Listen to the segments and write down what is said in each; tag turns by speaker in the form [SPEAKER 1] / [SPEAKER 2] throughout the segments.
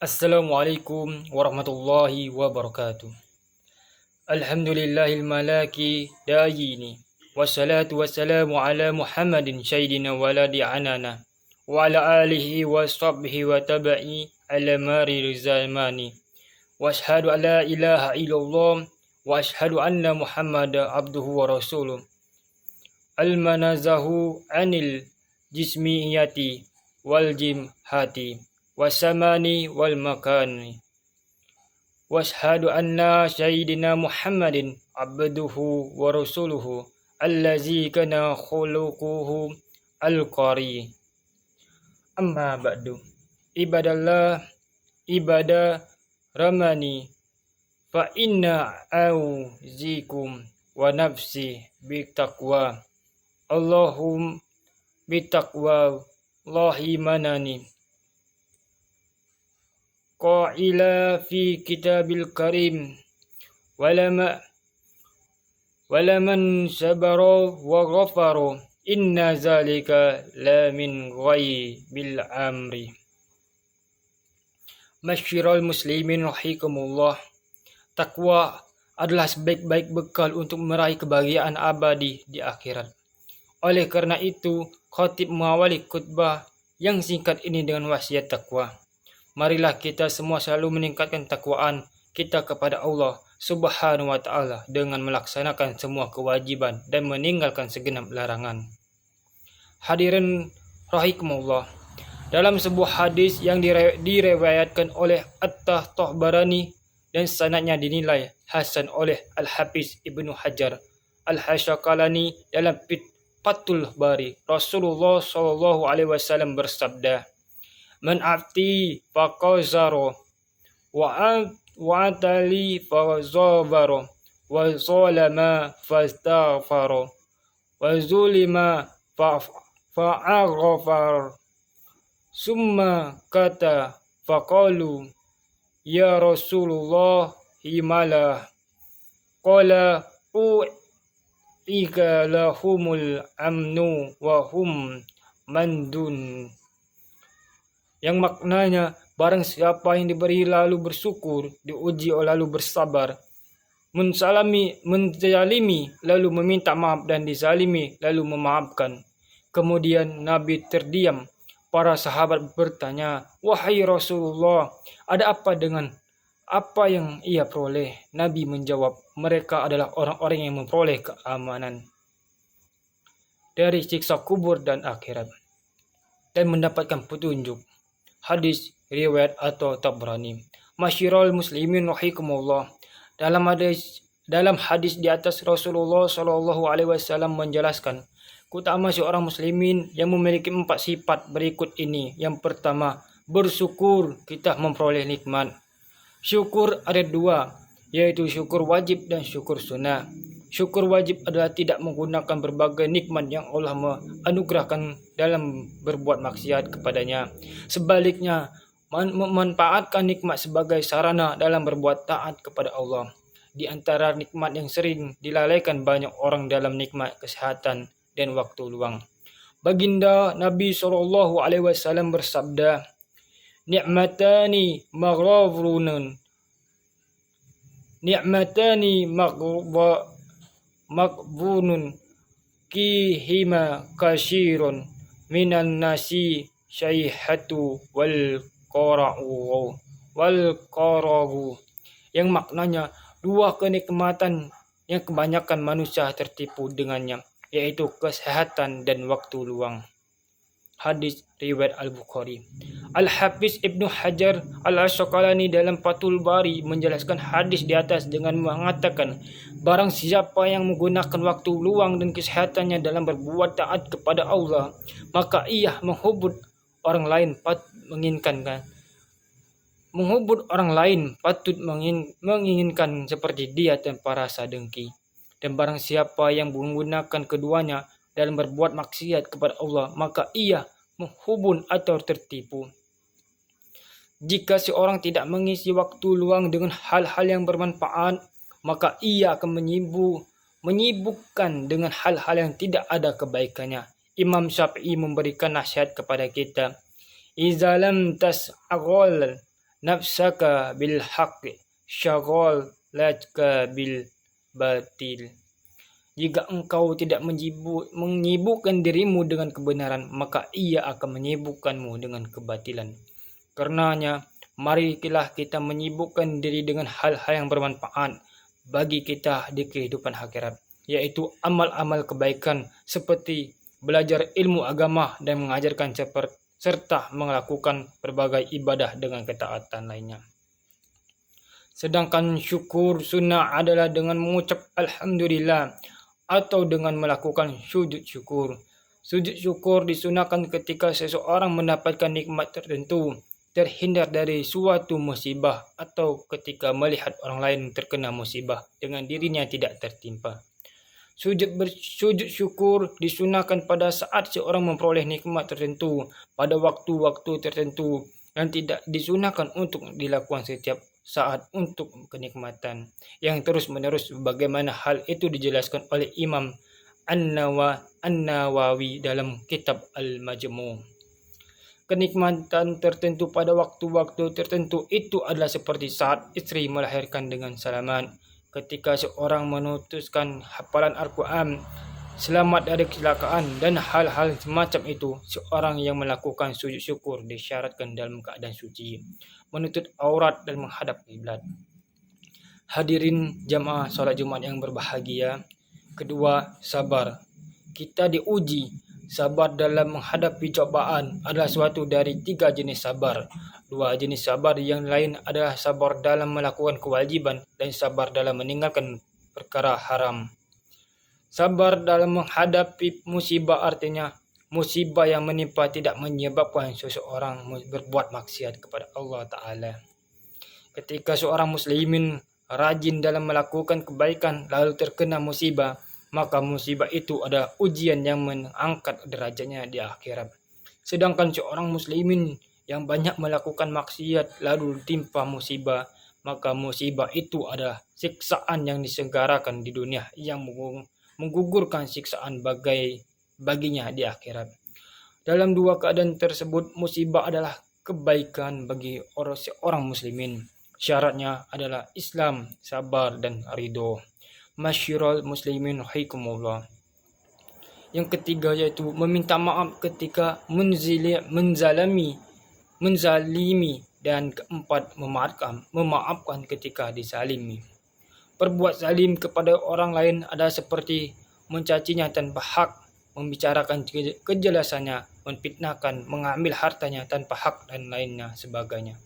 [SPEAKER 1] Assalamualaikum warahmatullahi wabarakatuh. Alhamdulillahil malaki dayini. Wassalatu wassalamu ala Muhammadin sayyidina waladi anana. Wa ala alihi wa sahbihi wa tabi'i ala mari zamani. Wa ashhadu an la ilaha illallah wa ashhadu anna Muhammada abduhu wa rasuluh. Al-manazahu anil jismiyati wal jimhati wasamani wal makani. Washhadu anna sayyidina Muhammadin abduhu wa rasuluhu allazi kana khuluquhu al-qari. Amma ba'du. Ibadallah ibadah ramani fa inna auzikum wa nafsi bitaqwa. Allahum bitaqwa Allahi manani. Qaila fi kitabil karim walaman sabara wa ghafara inna zalika la min ghaibil amri. Masyiral muslimin rahikumullah. Takwa adalah sebaik-baik bekal untuk meraih kebahagiaan abadi di akhirat. Oleh karena itu, khatib mengawali khutbah yang singkat ini dengan wasiat takwa. Marilah kita semua selalu meningkatkan takwaan kita kepada Allah Subhanahu wa Ta'ala dengan melaksanakan semua kewajiban dan meninggalkan segenap larangan. Hadirin rahikumullah, dalam sebuah hadis yang diriwayatkan oleh At-Tabarani dan sanadnya dinilai hasan oleh Al-Hafiz Ibnu Hajar Al-Asqalani dalam Fathul Bari, Rasulullah SAW bersabda, Man afti faqazaro wa atali fazabaro wa zalama fastaghfaro wa zulima fa'aghfar summa kata faqalu ya Rasulullah himala qala ika lahumul amnu wa hum mandun. Yang maknanya, barang siapa yang diberi lalu bersyukur, diuji lalu bersabar, menzalimi lalu meminta maaf dan dizalimi lalu memaafkan. Kemudian Nabi terdiam. Para sahabat bertanya, wahai Rasulullah, ada apa dengan apa yang ia peroleh? Nabi menjawab, mereka adalah orang-orang yang memperoleh keamanan dari siksa kubur dan akhirat dan mendapatkan petunjuk. Hadis riwayat atau Tabrani. Masyiral muslimin rahikumullah. Dalam hadis di atas, Rasulullah SAW menjelaskan keutamaan seorang muslimin yang memiliki 4 sifat berikut ini. Yang pertama, bersyukur kita memperoleh nikmat. Syukur ada 2, yaitu syukur wajib dan syukur sunnah. Syukur wajib adalah tidak menggunakan berbagai nikmat yang Allah menganugerahkan dalam berbuat maksiat kepadanya. Sebaliknya, memanfaatkan nikmat sebagai sarana dalam berbuat taat kepada Allah. Di antara nikmat yang sering dilalaikan banyak orang dalam nikmat kesehatan dan waktu luang. Baginda Nabi SAW bersabda, Ni'matani maghbunun kihima kasyirun minan nasi syaihatu wal qaragu. Yang maknanya 2 kenikmatan yang kebanyakan manusia tertipu dengannya, yaitu kesehatan dan waktu luang. Hadis riwayat Al-Bukhari. Al-Hafiz Ibnu Hajar Al-Asqalani dalam Fathul Bari menjelaskan hadis di atas dengan mengatakan, barang siapa yang menggunakan waktu luang dan kesehatannya dalam berbuat taat kepada Allah, maka ia menghubung orang lain patut menginginkan seperti dia tanpa rasa dengki. Dan barang siapa yang menggunakan keduanya dalam berbuat maksiat kepada Allah, maka ia menghubung atau tertipu. Jika seorang tidak mengisi waktu luang dengan hal-hal yang bermanfaat, maka ia akan menyibukkan dengan hal-hal yang tidak ada kebaikannya. Imam Syafi'i memberikan nasihat kepada kita, Iza lam tas'aghal nafsaka bil haqqi syaghalaka bil batil. Jika engkau tidak menyibukkan dirimu dengan kebenaran, maka ia akan menyibukkanmu dengan kebatilan. Karenanya, marilah kita menyibukkan diri dengan hal-hal yang bermanfaat bagi kita di kehidupan akhirat, yaitu amal-amal kebaikan seperti belajar ilmu agama dan mengajarkan serta melakukan berbagai ibadah dengan ketaatan lainnya. Sedangkan syukur sunnah adalah dengan mengucap alhamdulillah atau dengan melakukan sujud syukur. Sujud syukur disunahkan ketika seseorang mendapatkan nikmat tertentu, terhindar dari suatu musibah, atau ketika melihat orang lain terkena musibah dengan dirinya tidak tertimpa. Sujud syukur disunahkan pada saat seorang memperoleh nikmat tertentu pada waktu-waktu tertentu dan tidak disunahkan untuk dilakukan setiap saat untuk kenikmatan yang terus-menerus, bagaimana hal itu dijelaskan oleh Imam An-Nawawi dalam kitab Al-Majmu'. Kenikmatan tertentu pada waktu-waktu tertentu itu adalah seperti saat istri melahirkan dengan selamat, ketika seorang menutuskan hafalan Al-Quran, selamat dari kecelakaan, dan hal-hal semacam itu. Seorang yang melakukan sujud syukur disyaratkan dalam keadaan suci, menutup aurat dan menghadap kiblat. Hadirin jamaah salat Jumat yang berbahagia. Kedua, sabar. Kita diuji. Sabar dalam menghadapi cobaan adalah suatu dari 3 jenis sabar. 2 jenis sabar yang lain adalah sabar dalam melakukan kewajiban dan sabar dalam meninggalkan perkara haram. Sabar dalam menghadapi musibah artinya musibah yang menimpa tidak menyebabkan seseorang berbuat maksiat kepada Allah Ta'ala. Ketika seorang muslimin rajin dalam melakukan kebaikan lalu terkena musibah, maka musibah itu adalah ujian yang mengangkat derajatnya di akhirat. Sedangkan seorang muslimin yang banyak melakukan maksiat lalu ditimpa musibah, maka musibah itu adalah siksaan yang diselenggarakan di dunia yang menggugurkan siksaan baginya di akhirat. Dalam 2 keadaan tersebut, musibah adalah kebaikan bagi seorang muslimin. Syaratnya adalah Islam, sabar, dan ridho. Masyiral muslimin rahikumullah. Yang ketiga yaitu meminta maaf ketika menzalimi, dan keempat memaafkan ketika dizalimi. Berbuat zalim kepada orang lain adalah seperti mencacinya tanpa hak, membicarakan kejelasannya, menfitnahkan, mengambil hartanya tanpa hak, dan lainnya sebagainya.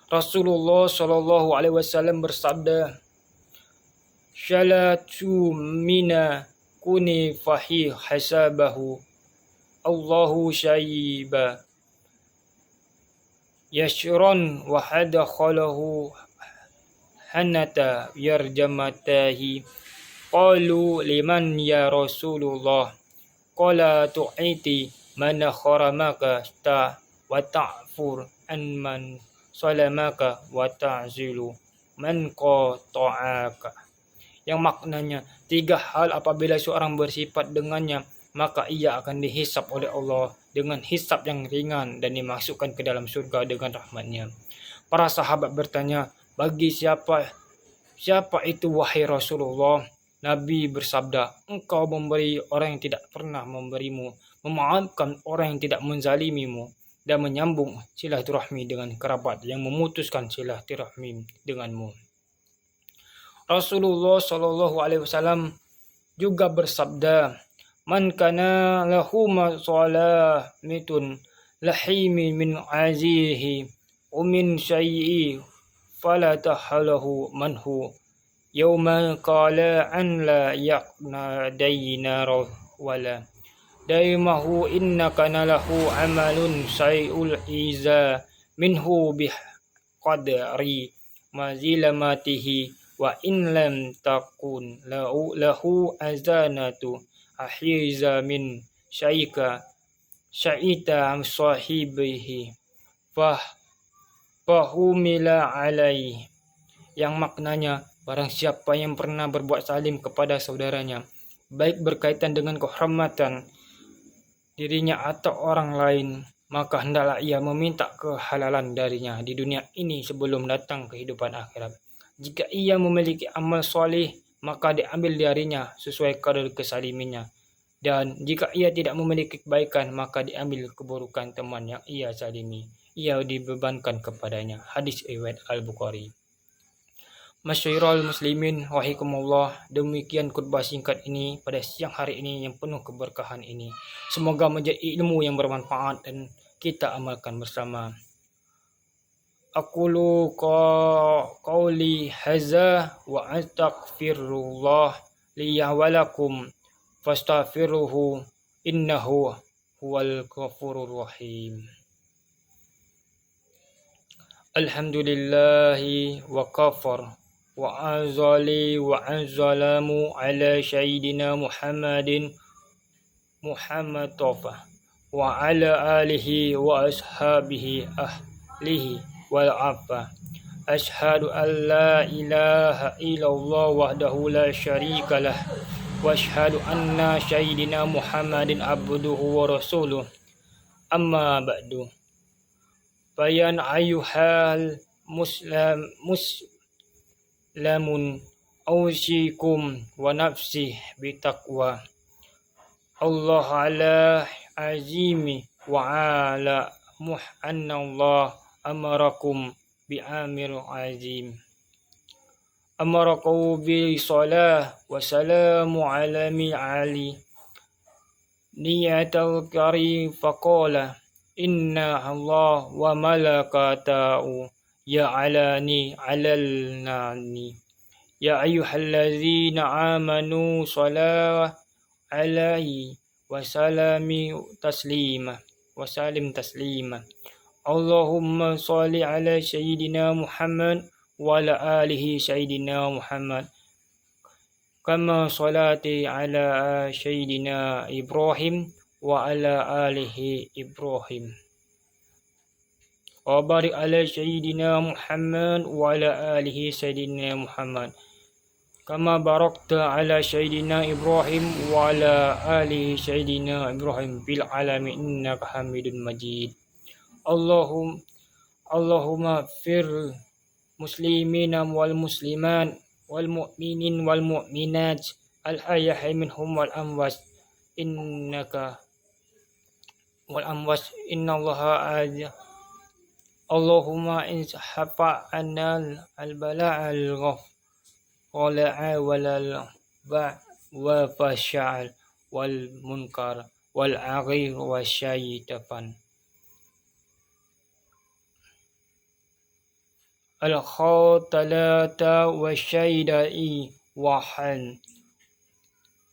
[SPEAKER 1] Rasulullah SAW bersabda, "Syalatu mina kuni fahi hasabahu, Allahu syaiba yashron wa hadakhalahu hanata yarjamatahi." Qalu liman ya Rasulullah? Qala tu'iti man kharamaka wa ta'fur an man salamaka wa ta'zilu man qata'aka. Yang maknanya 3 hal apabila seorang bersifat dengannya, maka ia akan dihisap oleh Allah dengan hisap yang ringan dan dimasukkan ke dalam surga dengan rahmatnya. Para sahabat bertanya, bagi siapa itu wahai Rasulullah? Nabi bersabda, engkau memberi orang yang tidak pernah memberimu, memaafkan orang yang tidak menzalimimu, dan menyambung silaturahmi dengan kerabat yang memutuskan silaturahmi denganmu. Rasulullah SAW juga bersabda, man kana lahu masalamitun lahimi min azihi umin syai'i fala tahalahu manhu yawma qala an la yaqna dayna wala daimahu innaka lahu amalun syai'ul iza minhu biqadri mazilamatihi wa in lam takun lahu azanatu ahiza min syaita sahibihi fahumila alaih. Yang maknanya, barang siapa yang pernah berbuat zalim kepada saudaranya, baik berkaitan dengan kehormatan dirinya atau orang lain, maka hendaklah ia meminta kehalalan darinya di dunia ini sebelum datang kehidupan akhirat. Jika ia memiliki amal soleh, maka diambil darinya sesuai kadar kesaliminya. Dan jika ia tidak memiliki kebaikan, maka diambil keburukan teman yang ia salimi. Ia dibebankan kepadanya. Hadis riwayat Al-Bukhari. Masyiral muslimin rahikumullah, demikian khutbah singkat ini pada siang hari ini yang penuh keberkahan ini. Semoga menjadi ilmu yang bermanfaat dan kita amalkan bersama. Aqulu qauli hadza wa astaghfirullah li wa lakum fastaghfiruhu innahu huwal ghafurur rahim. Alhamdulillahi wa kafar wa azali wa azalamu ala sayyidina Muhammadin Muhammad Tofa wa ala alihi wa ashabihi ahlihi wal afa. Ashhadu an la ilaha illallah wahdahu la syarika lah wa ashhadu anna sayyidina Muhammadin abduhu wa rasuluh. Amma ba'du. Bayan ayuhal muslimun ausikum wa nafsi bitaqwa Allah ala azimi wa ala anna Allah amarakum bi amir azim. Amarakum bi salah wa salamu ala mi'ali niyatal karim faqala inna Allah wa malakatahu ya'alani alalnani ya ayyuhallazina amanu salah alaihi wa salim taslima Allahumma salli ala sayyidina Muhammad wa ala alihi sayyidina Muhammad kama salati ala sayyidina Ibrahim wa ala alihi Ibrahim wa barik ala sayyidina Muhammad wa ala alihi sayyidina Muhammad kama barakta ala sayyidina Ibrahim wa ala alihi sayyidina Ibrahim fil alamin innaka Hamidun Majid. Allahumma fir muslimina wal muslimat wal mu'minin wal mu'minat al ahya'i minhum wal amwat innallaha azza Allahumma inshafa anal al-bala' al-ghala'a wal wa fasha'al wal munkar wal aghir wa syaitafan al-khatalata wa syaidai wa han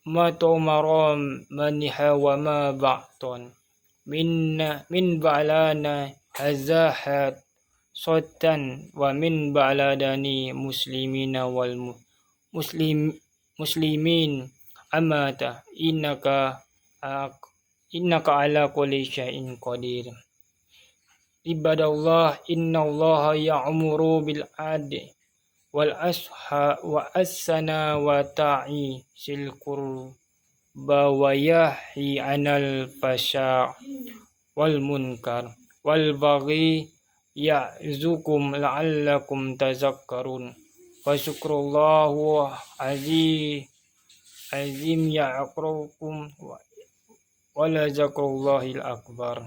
[SPEAKER 1] matomaram maniha wa ma ba'ton min ba'lana hazahat sotan wa min ba'ladani muslimina wal muslimin amata innaka ala kulli syai'in qadir. Ibadallah innallaha ya'muru bil adli wal ahsana wa ta'i sil qurba wa yahyi anil fasha' wal munkar wal baghi ya'zukum la'allakum tazakkarun. Wa syukrullahu azim ya'aqrukum wa la zakrullahil akbar.